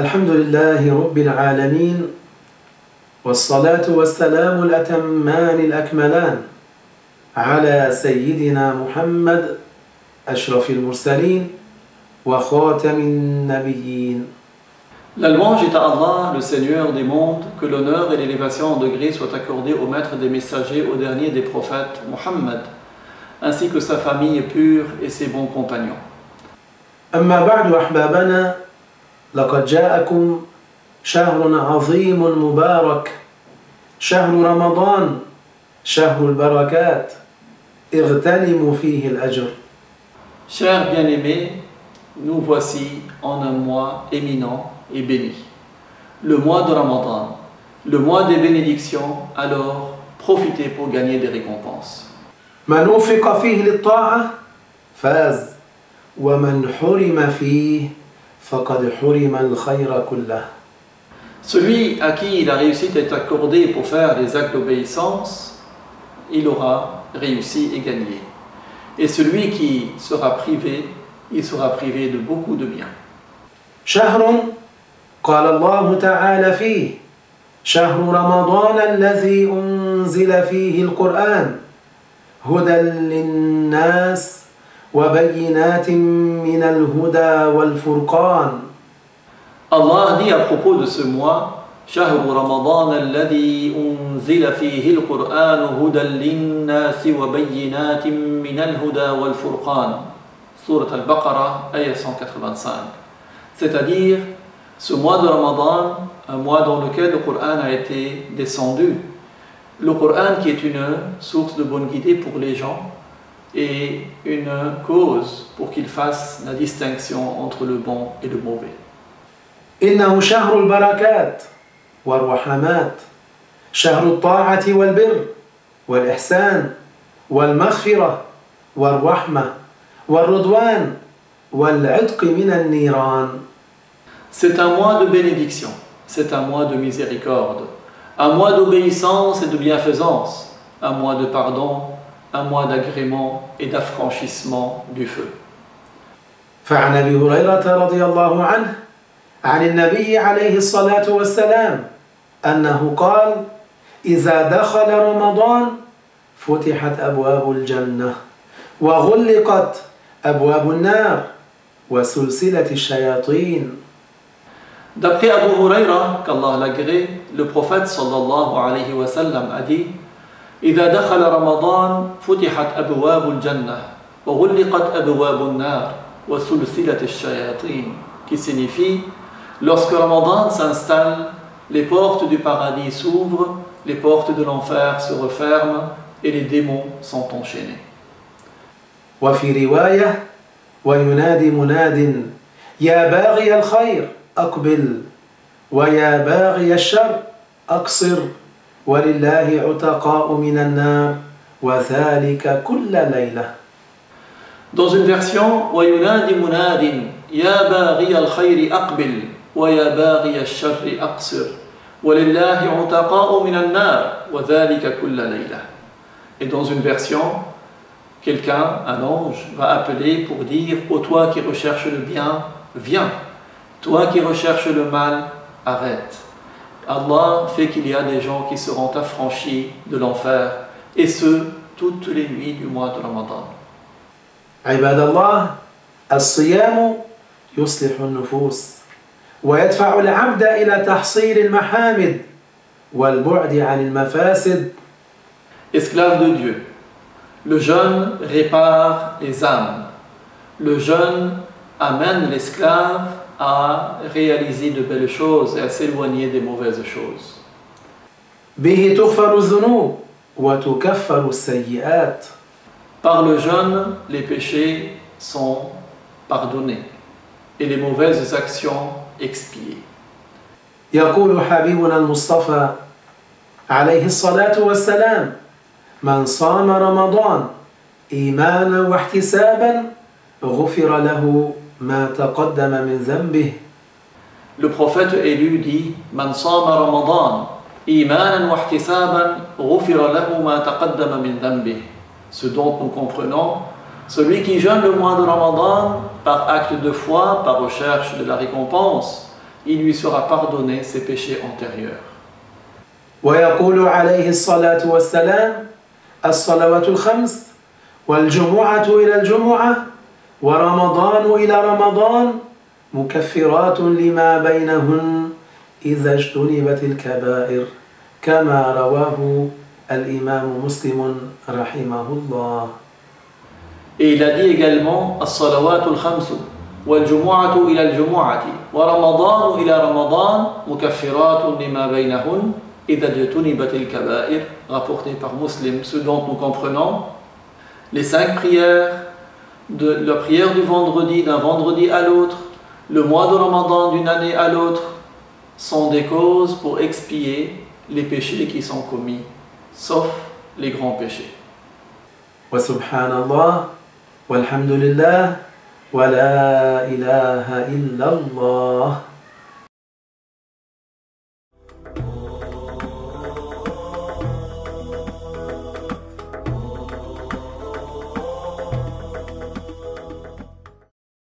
الحمد لله رب العالمين والصلاة والسلام الأتمان الأكملان على سيدنا محمد أشرف المرسلين وخاتم النبيين. La louange est à Allah, le Seigneur des mondes, que l'honneur et l'élévation en degrés soient accordés au maître des messagers, au dernier des prophètes, Muhammad, ainsi que sa famille pure et ses bons compagnons. أما بعد أحبابنا لقد جاءكم شهر عظيم مبارك شهر رمضان شهر البركات اغتنموا فيه الأجر. Chers bien-aimés, nous voici en un mois éminent et béni, le mois de Ramadan, le mois des bénédictions, alors profitez pour gagner des récompenses. من وفق فيه للطاعة فاز ومن حرم فيه فقد حرم الخير كله. Celui à qui la réussite est accordée pour faire des actes d'obéissance, il aura réussi et gagné. Et celui qui sera privé, il sera privé de beaucoup de bien. شهر قال الله تعالى فيه شهر رمضان الذي أنزل فيه القرآن هدى للناس وبينات من الهدى والفرقان. Allah dit à propos de ce mois, شهر رمضان الذي أنزل فيه القرآن هدى للناس وبينات من الهدى والفرقان. Sourate Al-Baqarah, ayah 185. C'est-à-dire, ce mois de Ramadan, un mois dans lequel le Coran a été descendu. Le Coran qui est une source de bonne guidée pour les gens et une cause pour qu'ils fassent la distinction entre le bon et le mauvais. إنه شهر البركات والرحمات شهر الطاعة والبر والإحسان والمغفرة والرحمة والرضوان والعتق من النيران. C'est un mois de bénédiction, c'est un mois de miséricorde, un mois d'obéissance et de bienfaisance, un mois de pardon, un mois d'agrément et d'affranchissement du feu. فعن أبي هريرة رضي الله عنه عن النبي عليه الصلاة والسلام أنه قال إذا دخل رمضان فتحت أبواب الجنة وغلقت أبواب النار وسلسلة الشياطين. D'après Abu Huraira, qu'Allah l'agrée, le prophète sallallahu alayhi wa sallam a dit إذا دخل رمضان فتحت أبواب الجنة وغلقت أبواب النار وسلسلة الشياطين, qui signifie lorsque Ramadan s'installe, les portes du paradis s'ouvrent, les portes de l'enfer se referment et les démons sont enchaînés. وفي رواية وينادي مناد يا باغي الخير أقبل ويا باغي الشر أقصر ولله عتقاء من النار وذلك كل ليلة. Dans une version وينادي مناد يا باغي الخير أقبل ويا باغي الشر أقصر ولله عتقاء من النار وذلك كل ليلة. Et dans une version, quelqu'un, un ange, va appeler pour dire « Ô toi qui recherches le bien, viens. Toi qui recherches le mal, arrête. » Allah fait qu'il y a des gens qui seront affranchis de l'enfer, et ce, toutes les nuits du mois de Ramadan. عباد الله الصيام يصلح النفوس ويدفع العبد إلى تحصيل المحامد والبعد عن المفاسد. Esclaves de Dieu, le jeûne répare les âmes. Le jeûne amène l'esclave à réaliser de belles choses et à s'éloigner des mauvaises choses. به تغفر الذنوب وتكفر السيئات. Par le jeûne, les péchés sont pardonnés et les mauvaises actions expiées. يقول حبيبنا المصطفى عليه الصلاة والسلام من صام رمضان إيمانا واحتسابا غفر له ما تقدم من ذنبه. Le prophète élu dit من صام رمضان إيمانا واحتسابا غفر له ما تقدم من ذنبه. Ce dont nous comprenons, celui qui jeûne le mois de Ramadan par acte de foi, par recherche de la récompense, il lui sera pardonné ses péchés antérieurs. ويقول عليه الصلاة والسلام الصلوات الخمس والجمعة إلى الجمعة ورمضان إلى رمضان مكفرات لما بينهن إذا اجتنبت الكبائر كما رواه الإمام مسلم رحمه الله. Et il a dit également الصلوات الخمس والجمعة إلى الجمعة ورمضان إلى رمضان مكفرات لما بينهن إذا اجتنبت الكبائر, rapporté par Muslim, ce dont nous comprenons les 5 prières, la prière du vendredi d'un vendredi à l'autre, le mois de Ramadan d'une année à l'autre, sont des causes pour expier les péchés qui sont commis, sauf les grands péchés. Wa subhanallah, walhamdulillah, wa la ilaha illallah.